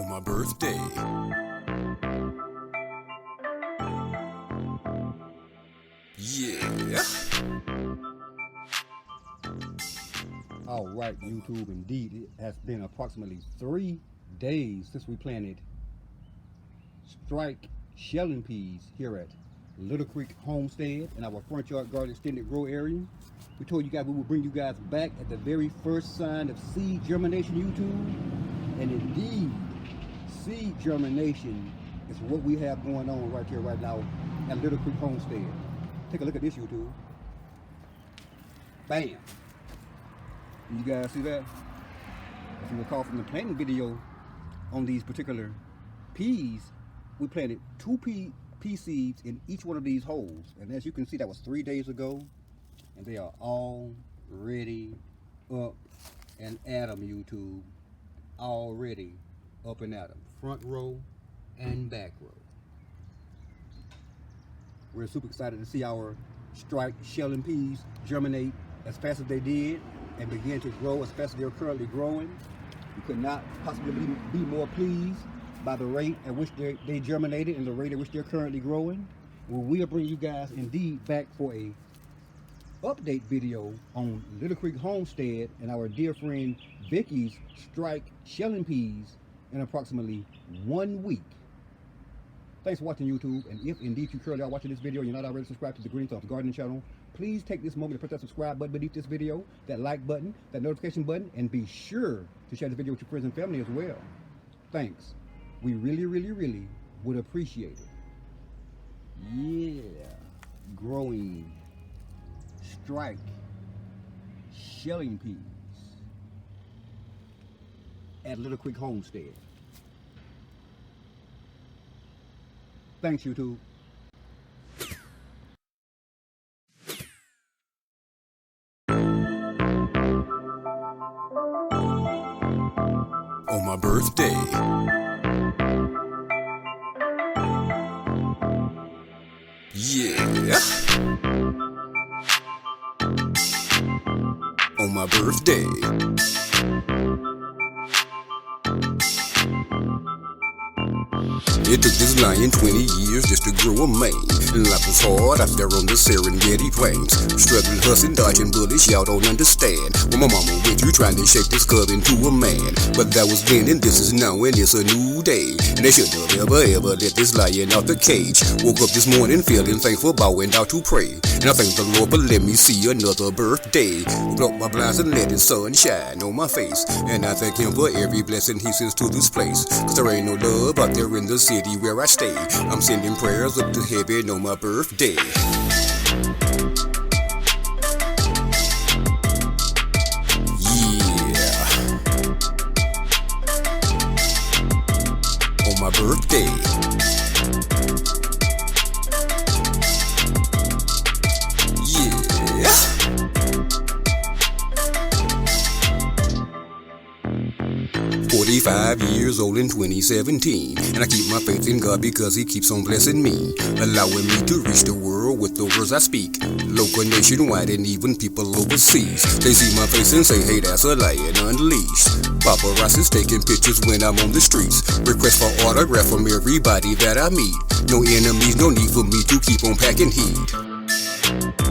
on my birthday. Yeah. All right, YouTube, indeed, it has been approximately 3 days since we planted strike shelling peas here at Little Creek Homestead in our front yard garden extended grow area. We told you guys we would bring you guys back at the very first sign of seed germination, YouTube. And indeed, seed germination is what we have going on right here, right now at Little Creek Homestead. Take a look at this, YouTube. Bam! You guys see that? If you recall from the planting video on these particular peas, we planted 2 pea seeds in each one of these holes. And as you can see, that was 3 days ago. And they are already up and at them, YouTube. Already up and at them. Front row and back row. We're super excited to see our strike shelling peas germinate as fast as they did and begin to grow as fast as they're currently growing. We could not possibly be more pleased by the rate at which they germinated and the rate at which they're currently growing. Well, we'll bring you guys indeed back for a update video on Little Creek Homestead and our dear friend Vicky's strike shelling peas in approximately 1 week. Thanks for watching, YouTube, and if indeed you currently are watching this video and you're not already subscribed to the Green Thumbs Gardening channel, please take this moment to press that subscribe button beneath this video, that like button, that notification button, and be sure to share the video with your friends and family as well. Thanks. We really, really, really would appreciate it. Yeah, growing strike shelling peas at Little Creek Homestead. Thanks, YouTube. On my birthday. Yeah. On my birthday. It took this lion 20 years just to grow a mane. Life was hard out there on the Serengeti plains. Struggling, hustling, dodging bullets, y'all don't understand. When my mama went through trying to shape this cub into a man. But that was then and this is now and it's a new day. And they shouldn't have ever let this lion out the cage. Woke up this morning feeling thankful, bowing out to pray. And I thank the Lord for letting me see another birthday. Block my blinds and let the sun shine on my face. And I thank him for every blessing he sends to this place. Cause there ain't no love out there in the city where I stay. I'm sending prayers up to heaven on my birthday. Yeah. On my birthday. Yeah. 45 years old in 2017, and I keep my faith in God because he keeps on blessing me, allowing me to reach the world with the words I speak, local, nationwide, and even people overseas. They see my face and say, hey, that's a lion unleashed. Paparazzi's taking pictures when I'm on the streets, request for autograph from everybody that I meet. No enemies, no need for me to keep on packing heat.